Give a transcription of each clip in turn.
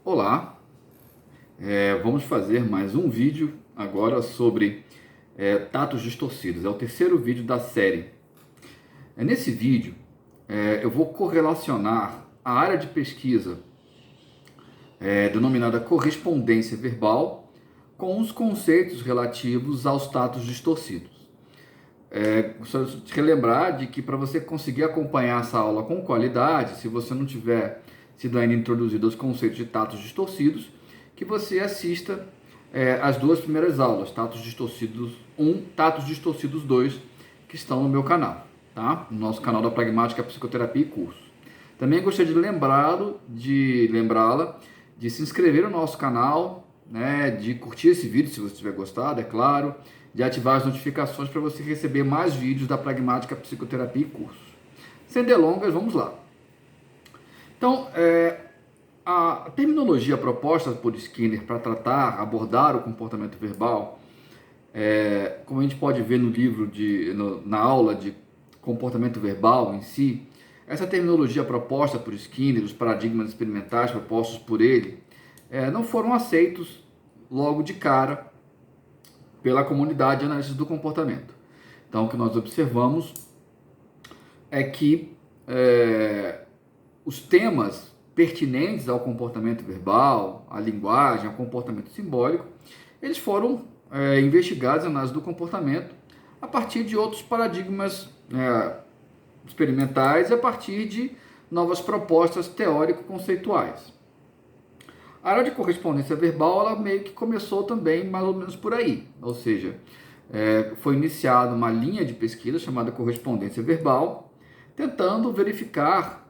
Olá, vamos fazer mais um vídeo agora sobre tatos distorcidos. É o terceiro vídeo da série. Nesse vídeo, eu vou correlacionar a área de pesquisa denominada correspondência verbal com os conceitos relativos aos tatos distorcidos. Só te relembrar de que para você conseguir acompanhar essa aula com qualidade, se você não tiver sido ainda introduzido aos conceitos de tatos distorcidos, que você assista as duas primeiras aulas, Tatos Distorcidos 1, Tatos Distorcidos 2, que estão no meu canal, tá? No nosso canal da Pragmática Psicoterapia e Curso. Também gostaria de lembrá-la de se inscrever no nosso canal, né, de curtir esse vídeo se você tiver gostado, é claro, de ativar as notificações para você receber mais vídeos da Pragmática Psicoterapia e Curso. Sem delongas, vamos lá. Então, a terminologia proposta por Skinner para abordar o comportamento verbal, como a gente pode ver no livro, na aula de comportamento verbal em si, essa terminologia proposta por Skinner, os paradigmas experimentais propostos por ele, não foram aceitos logo de cara pela comunidade de análise do comportamento. Então, o que nós observamos é que os temas pertinentes ao comportamento verbal, à linguagem, ao comportamento simbólico, eles foram investigados na análise do comportamento a partir de outros paradigmas experimentais e a partir de novas propostas teórico-conceituais. A área de correspondência verbal, ela meio que começou também mais ou menos por aí, ou seja, foi iniciada uma linha de pesquisa chamada correspondência verbal, tentando verificar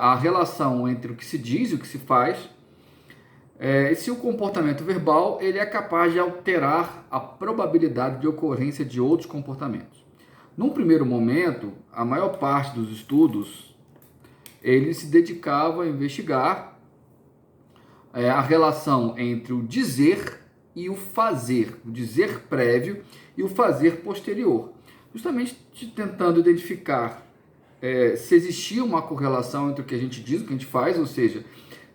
a relação entre o que se diz e o que se faz, e se o comportamento verbal ele é capaz de alterar a probabilidade de ocorrência de outros comportamentos. Num primeiro momento, a maior parte dos estudos ele se dedicava a investigar a relação entre o dizer e o fazer, o dizer prévio e o fazer posterior, justamente tentando identificar se existia uma correlação entre o que a gente diz e o que a gente faz, ou seja,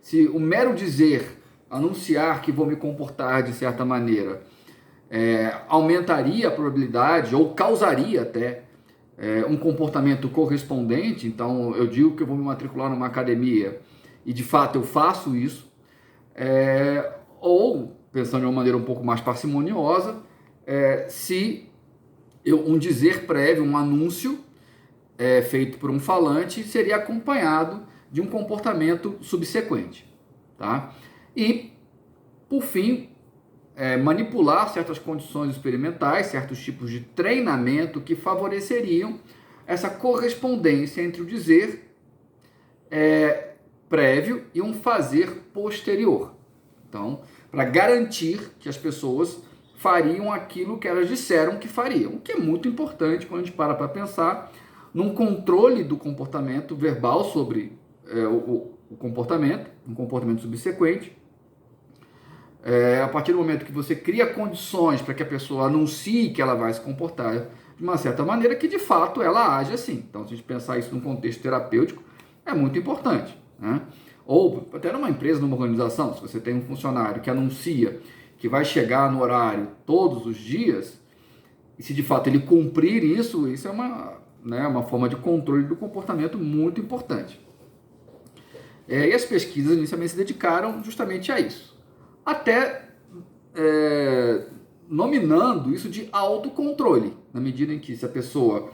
se o mero dizer, anunciar que vou me comportar de certa maneira, aumentaria a probabilidade ou causaria até um comportamento correspondente. Então eu digo que eu vou me matricular numa academia e de fato eu faço isso, ou, pensando de uma maneira um pouco mais parcimoniosa, se um dizer prévio, um anúncio feito por um falante, seria acompanhado de um comportamento subsequente. Tá? E, por fim, manipular certas condições experimentais, certos tipos de treinamento que favoreceriam essa correspondência entre o dizer prévio e um fazer posterior. Então, para garantir que as pessoas fariam aquilo que elas disseram que fariam, o que é muito importante quando a gente para pensar num controle do comportamento verbal sobre o comportamento, um comportamento subsequente. A partir do momento que você cria condições para que a pessoa anuncie que ela vai se comportar de uma certa maneira, que de fato ela age assim. Então, se a gente pensar isso num contexto terapêutico, é muito importante, né? Ou até numa empresa, numa organização, se você tem um funcionário que anuncia que vai chegar no horário todos os dias, e se de fato ele cumprir isso, isso é uma forma de controle do comportamento muito importante. E as pesquisas inicialmente se dedicaram justamente a isso, até nominando isso de autocontrole, na medida em que se a pessoa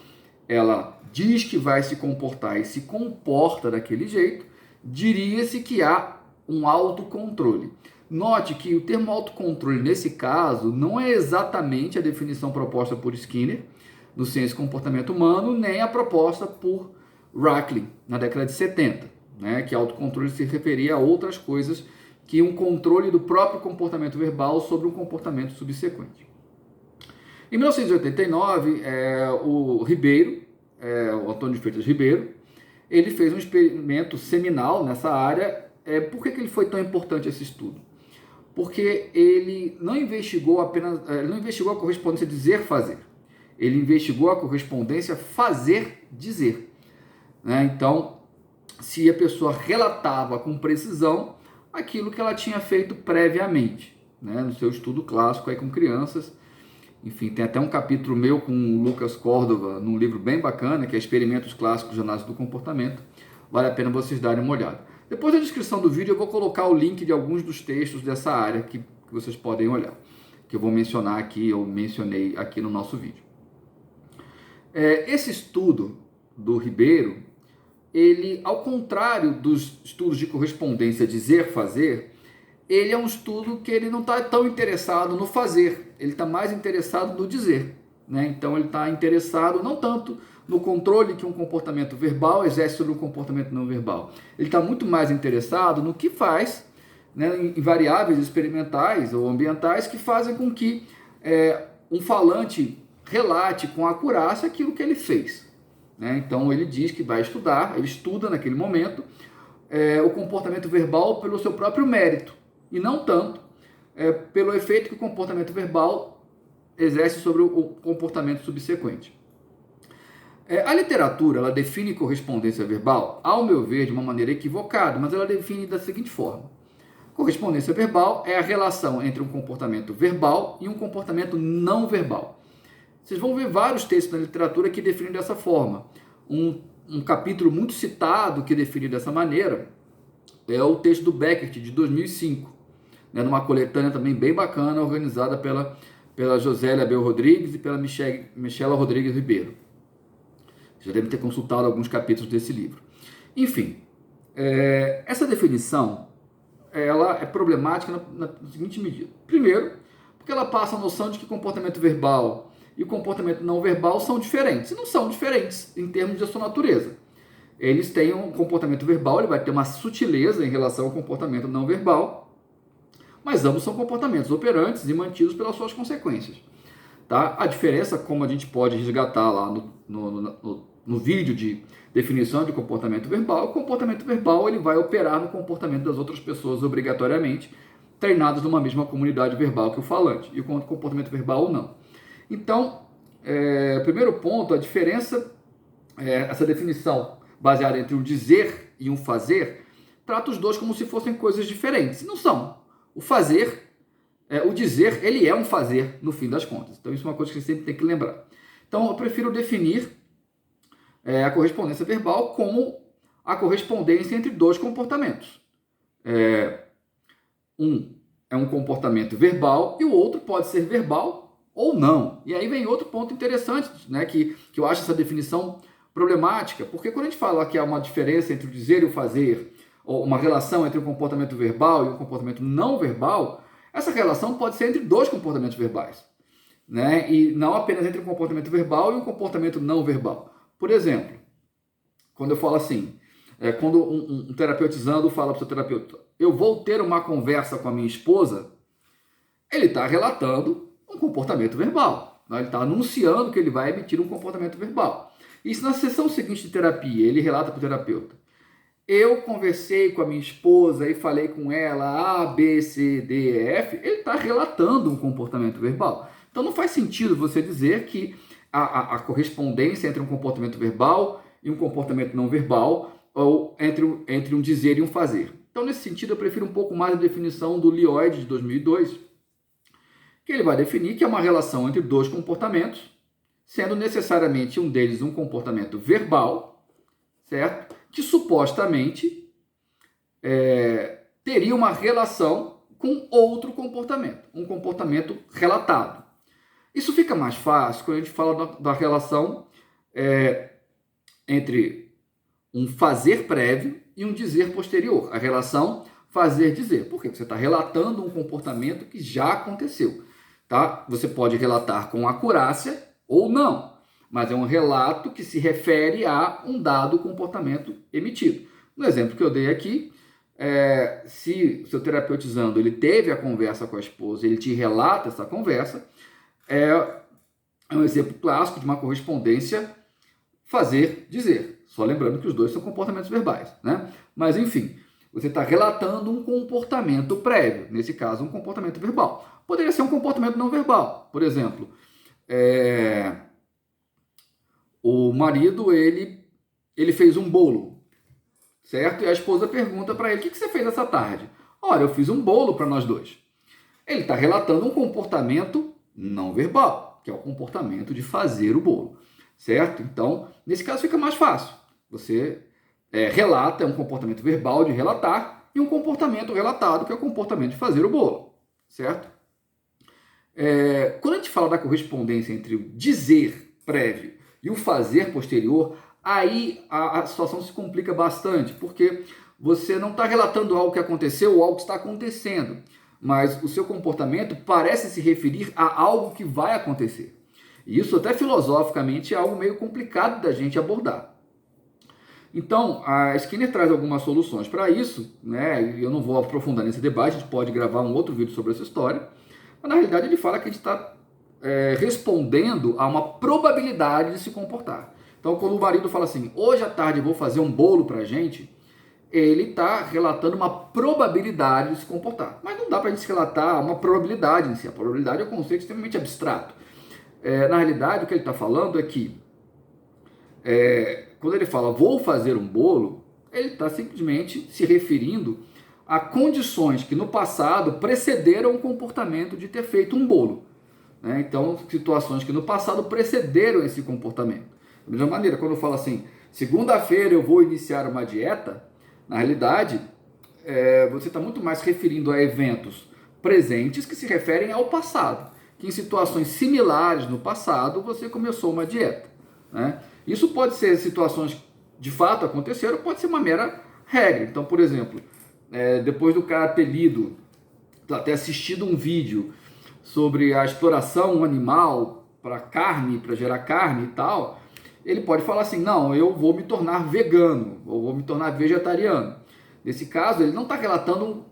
ela diz que vai se comportar e se comporta daquele jeito, diria-se que há um autocontrole. Note que o termo autocontrole, nesse caso, não é exatamente a definição proposta por Skinner, do Ciência e Comportamento Humano, nem a proposta por Racklin, na década de 70, né, que autocontrole se referia a outras coisas que um controle do próprio comportamento verbal sobre um comportamento subsequente. Em 1989, o Antônio de Freitas Ribeiro, ele fez um experimento seminal nessa área. Por que ele foi tão importante esse estudo? Porque ele não investigou a correspondência dizer-fazer. Ele investigou a correspondência fazer-dizer. Né? Então, se a pessoa relatava com precisão aquilo que ela tinha feito previamente, né, no seu estudo clássico aí com crianças. Enfim, tem até um capítulo meu com o Lucas Córdova, num livro bem bacana, que é Experimentos Clássicos de Análise do Comportamento. Vale a pena vocês darem uma olhada. Depois da descrição do vídeo eu vou colocar o link de alguns dos textos dessa área que vocês podem olhar, que eu vou mencionar aqui, eu mencionei aqui no nosso vídeo. Esse estudo do Ribeiro, ele, ao contrário dos estudos de correspondência dizer-fazer, ele é um estudo que ele não está tão interessado no fazer, ele está mais interessado no dizer, né? Então ele está interessado não tanto no controle que um comportamento verbal exerce sobre um comportamento não verbal, ele está muito mais interessado no que faz, né, em variáveis experimentais ou ambientais que fazem com que um falante relate com acurácia aquilo que ele fez, né? Então ele diz que vai estudar, ele estuda naquele momento o comportamento verbal pelo seu próprio mérito, e não tanto pelo efeito que o comportamento verbal exerce sobre o comportamento subsequente. A literatura, ela define correspondência verbal, ao meu ver, de uma maneira equivocada, mas ela define da seguinte forma: correspondência verbal é a relação entre um comportamento verbal e um comportamento não verbal. Vocês vão ver vários textos na literatura que definem dessa forma. Um capítulo muito citado que define dessa maneira é o texto do Beckert, de 2005, né, numa coletânea também bem bacana, organizada pela Josélia Bel Rodrigues e pela Michela Rodrigues Ribeiro. Já devem ter consultado alguns capítulos desse livro. Enfim, essa definição ela é problemática na seguinte medida. Primeiro, porque ela passa a noção de que comportamento verbal e o comportamento não verbal são diferentes. E não são diferentes em termos de sua natureza. Eles têm um comportamento verbal, ele vai ter uma sutileza em relação ao comportamento não verbal, mas ambos são comportamentos operantes e mantidos pelas suas consequências. Tá? A diferença, como a gente pode resgatar lá no vídeo de definição de comportamento verbal, o comportamento verbal ele vai operar no comportamento das outras pessoas obrigatoriamente, treinadas numa mesma comunidade verbal que o falante, e o comportamento verbal não. Então, primeiro ponto, a diferença, essa definição baseada entre um dizer e um fazer, trata os dois como se fossem coisas diferentes. Não são. O fazer, o dizer, ele é um fazer no fim das contas. Então, isso é uma coisa que você sempre tem que lembrar. Então, eu prefiro definir a correspondência verbal como a correspondência entre dois comportamentos. Um é um comportamento verbal e o outro pode ser verbal ou não. E aí vem outro ponto interessante, né, que eu acho essa definição problemática, porque quando a gente fala que há uma diferença entre o dizer e o fazer, ou uma relação entre o comportamento verbal e o comportamento não verbal, essa relação pode ser entre dois comportamentos verbais, né, e não apenas entre um comportamento verbal e um comportamento não verbal. Por exemplo, quando eu falo assim, quando um terapeutizando fala para o seu terapeuta, eu vou ter uma conversa com a minha esposa, ele está relatando um comportamento verbal, né? Ele está anunciando que ele vai emitir um comportamento verbal. E se na sessão seguinte de terapia ele relata para o terapeuta, eu conversei com a minha esposa e falei com ela A, B, C, D, E, F, ele está relatando um comportamento verbal. Então não faz sentido você dizer que a correspondência entre um comportamento verbal e um comportamento não verbal, ou entre um dizer e um fazer. Então, nesse sentido, eu prefiro um pouco mais a definição do Lloyd, de 2002, que ele vai definir que é uma relação entre dois comportamentos, sendo necessariamente um deles um comportamento verbal, certo? Que supostamente teria uma relação com outro comportamento, um comportamento relatado. Isso fica mais fácil quando a gente fala da relação entre um fazer prévio e um dizer posterior. A relação fazer-dizer. Por quê? Porque você está relatando um comportamento que já aconteceu. Tá? Você pode relatar com acurácia ou não, mas é um relato que se refere a um dado comportamento emitido. No exemplo que eu dei aqui, se o seu terapeutizando ele teve a conversa com a esposa, ele te relata essa conversa, é um exemplo clássico de uma correspondência fazer-dizer. Só lembrando que os dois são comportamentos verbais, né? Mas, enfim, você está relatando um comportamento prévio, nesse caso, um comportamento verbal. Poderia ser um comportamento não verbal. Por exemplo, o marido, ele fez um bolo, certo? E a esposa pergunta para ele, o que você fez essa tarde? olha, eu fiz um bolo para nós dois. Ele está relatando um comportamento não verbal, que é o comportamento de fazer o bolo, certo? Então, nesse caso fica mais fácil. Você relata, é um comportamento verbal de relatar, e um comportamento relatado, que é o comportamento de fazer o bolo, certo? Quando a gente fala da correspondência entre o dizer prévio e o fazer posterior, aí a situação se complica bastante, porque você não está relatando algo que aconteceu ou algo que está acontecendo, mas o seu comportamento parece se referir a algo que vai acontecer. E isso até filosoficamente é algo meio complicado da gente abordar. Então, a Skinner traz algumas soluções para isso, né? Eu não vou aprofundar nesse debate, a gente pode gravar um outro vídeo sobre essa história, mas na realidade ele fala que a gente está respondendo a uma probabilidade de se comportar. Então, quando o marido fala assim, hoje à tarde eu vou fazer um bolo para a gente, ele está relatando uma probabilidade de se comportar. Mas não dá para a gente relatar uma probabilidade em si. A probabilidade é um conceito extremamente abstrato. Na realidade, o que ele está falando é que, quando ele fala vou fazer um bolo, ele está simplesmente se referindo a condições que no passado precederam o comportamento de ter feito um bolo. Então, situações que no passado precederam esse comportamento. Da mesma maneira, quando eu falo assim, segunda-feira eu vou iniciar uma dieta, na realidade, você está muito mais referindo a eventos presentes que se referem ao passado, que em situações similares no passado você começou uma dieta. Isso pode ser situações que de fato aconteceram, pode ser uma mera regra. Então, por exemplo, depois do cara ter lido, ter assistido um vídeo sobre a exploração animal para carne, para gerar carne e tal, ele pode falar assim, não, eu vou me tornar vegano, ou vou me tornar vegetariano. Nesse caso, ele não está relatando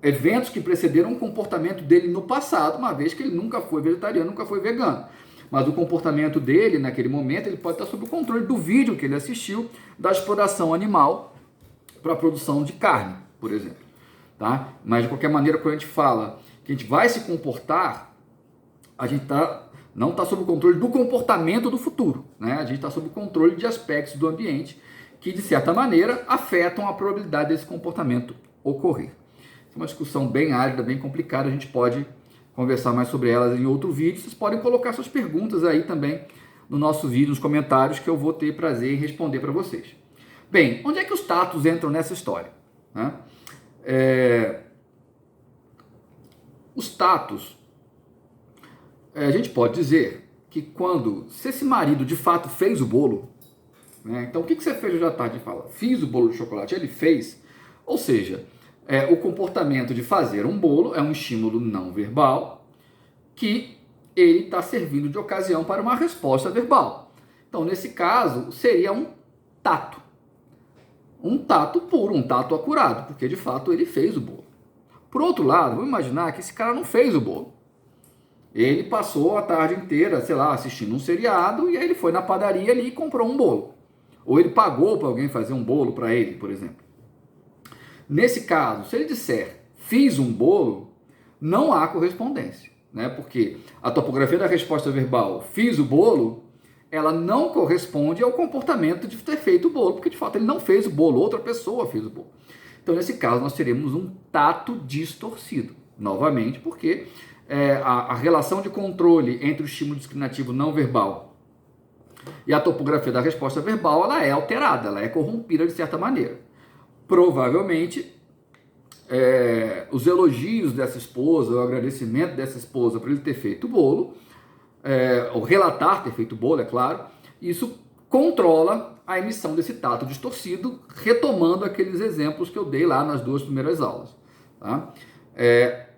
eventos que precederam um comportamento dele no passado, uma vez que ele nunca foi vegetariano, nunca foi vegano. Mas o comportamento dele, naquele momento, ele pode estar sob o controle do vídeo que ele assistiu da exploração animal para a produção de carne, por exemplo. Tá? Mas, de qualquer maneira, quando a gente fala que a gente vai se comportar, a gente não está sob o controle do comportamento do futuro. A gente está sob o controle de aspectos do ambiente que, de certa maneira, afetam a probabilidade desse comportamento ocorrer. É uma discussão bem árida, bem complicada, a gente pode conversar mais sobre elas em outro vídeo. Vocês podem colocar suas perguntas aí também no nosso vídeo, nos comentários, que eu vou ter prazer em responder para vocês. Bem, onde é que os tatos entram nessa história? Os tatos, a gente pode dizer que se esse marido de fato fez o bolo, então o que você fez hoje à tarde? Fala, fiz o bolo de chocolate, ele fez, ou seja, o comportamento de fazer um bolo é um estímulo não verbal que ele está servindo de ocasião para uma resposta verbal. Então, nesse caso, seria um tato puro, um tato acurado, porque de fato ele fez o bolo. Por outro lado, vamos imaginar que esse cara não fez o bolo. Ele passou a tarde inteira, sei lá, assistindo um seriado e aí ele foi na padaria ali e comprou um bolo. Ou ele pagou para alguém fazer um bolo para ele, por exemplo. Nesse caso, se ele disser fiz um bolo, não há correspondência, porque a topografia da resposta verbal fiz o bolo, ela não corresponde ao comportamento de ter feito o bolo, porque de fato ele não fez o bolo, outra pessoa fez o bolo. Então, nesse caso, nós teremos um tato distorcido, novamente, porque a relação de controle entre o estímulo discriminativo não verbal e a topografia da resposta verbal, ela é alterada, ela é corrompida de certa maneira. Provavelmente, os elogios dessa esposa, o agradecimento dessa esposa por ele ter feito o bolo, ou relatar ter feito o bolo, é claro, isso controla a emissão desse tato distorcido, retomando aqueles exemplos que eu dei lá nas 2 primeiras aulas. Tá?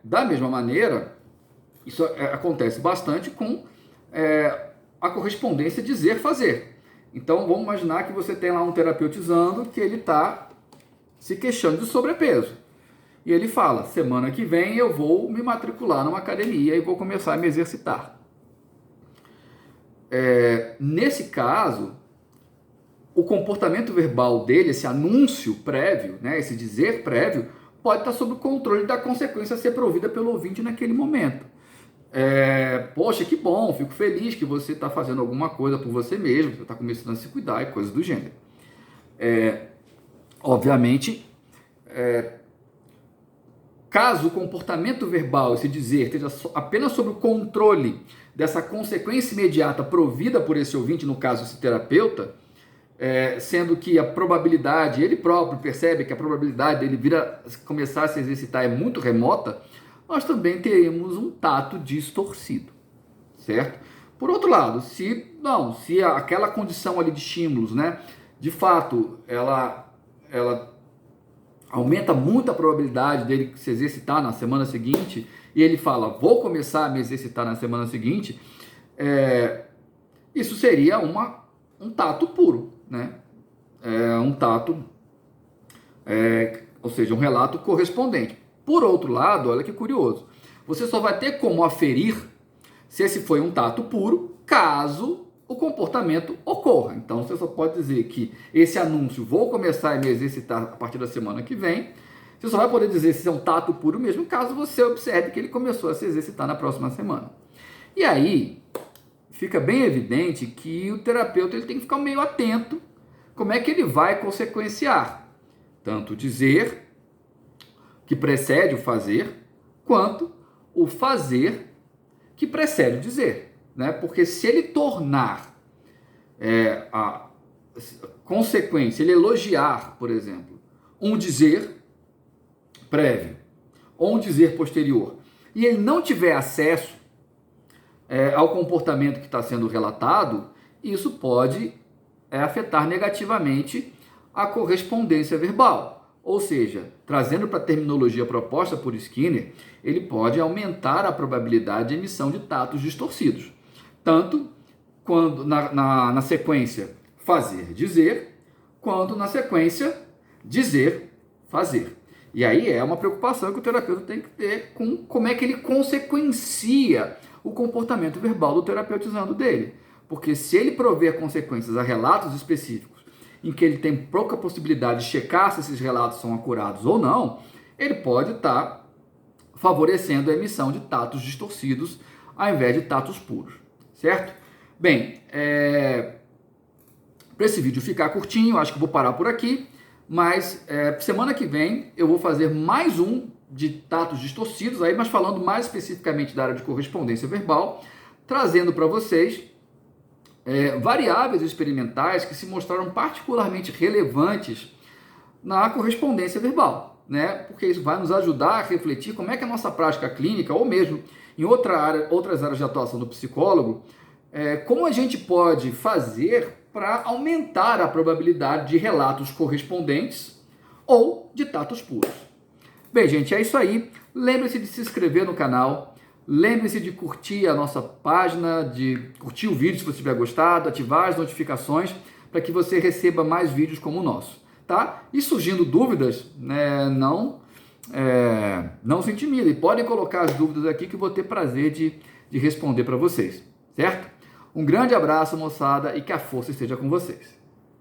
Da mesma maneira, isso acontece bastante com a correspondência dizer-fazer. Então, vamos imaginar que você tem lá um terapeutizando que ele está se queixando de sobrepeso. E ele fala, semana que vem eu vou me matricular numa academia e vou começar a me exercitar. Nesse caso, o comportamento verbal dele, esse anúncio prévio, esse dizer prévio, pode estar sob o controle da consequência a ser provida pelo ouvinte naquele momento. Poxa, que bom, fico feliz que você está fazendo alguma coisa por você mesmo, você está começando a se cuidar e coisas do gênero. Obviamente, caso o comportamento verbal, esse dizer, esteja apenas sob o controle dessa consequência imediata provida por esse ouvinte, no caso esse terapeuta, sendo que a probabilidade, ele próprio percebe que a probabilidade dele começar a se exercitar é muito remota, nós também teremos um tato distorcido, certo? Por outro lado, se aquela condição ali de estímulos, né, de fato, ela aumenta muito a probabilidade dele se exercitar na semana seguinte, e ele fala, vou começar a me exercitar na semana seguinte, isso seria um tato puro, né? Um tato, ou seja, um relato correspondente. Por outro lado, olha que curioso, você só vai ter como aferir se esse foi um tato puro, caso o comportamento ocorra. Então, você só pode dizer que esse anúncio, vou começar a me exercitar a partir da semana que vem, você só vai poder dizer se é um tato puro mesmo, caso você observe que ele começou a se exercitar na próxima semana. E aí, fica bem evidente que o terapeuta ele tem que ficar meio atento como é que ele vai consequenciar tanto o dizer, que precede o fazer, quanto o fazer que precede o dizer, né? Porque se ele tornar a consequência, ele elogiar, por exemplo, um dizer prévio ou um dizer posterior, e ele não tiver acesso ao comportamento que está sendo relatado, isso pode afetar negativamente a correspondência verbal. Ou seja, trazendo para a terminologia proposta por Skinner, ele pode aumentar a probabilidade de emissão de tatos distorcidos. Tanto quando na sequência fazer, dizer, quanto na sequência dizer, fazer. E aí é uma preocupação que o terapeuta tem que ter com como é que ele consequencia o comportamento verbal do terapeutizando dele. Porque se ele prover consequências a relatos específicos, em que ele tem pouca possibilidade de checar se esses relatos são acurados ou não, ele pode estar favorecendo a emissão de tatos distorcidos ao invés de tatos puros, certo? Bem, para esse vídeo ficar curtinho, acho que vou parar por aqui, mas semana que vem eu vou fazer mais um de tatos distorcidos, aí, mas falando mais especificamente da área de correspondência verbal, trazendo para vocês variáveis experimentais que se mostraram particularmente relevantes na correspondência verbal, né? Porque isso vai nos ajudar a refletir como é que a nossa prática clínica, ou mesmo em outras áreas de atuação do psicólogo, como a gente pode fazer para aumentar a probabilidade de relatos correspondentes ou de tatos puros. Bem, gente, é isso aí. Lembre-se de se inscrever no canal. Lembre-se de curtir a nossa página, de curtir o vídeo se você tiver gostado, ativar as notificações para que você receba mais vídeos como o nosso, tá? E surgindo dúvidas, não se intimidem, podem colocar as dúvidas aqui que eu vou ter prazer de responder para vocês, certo? Um grande abraço, moçada, e que a força esteja com vocês.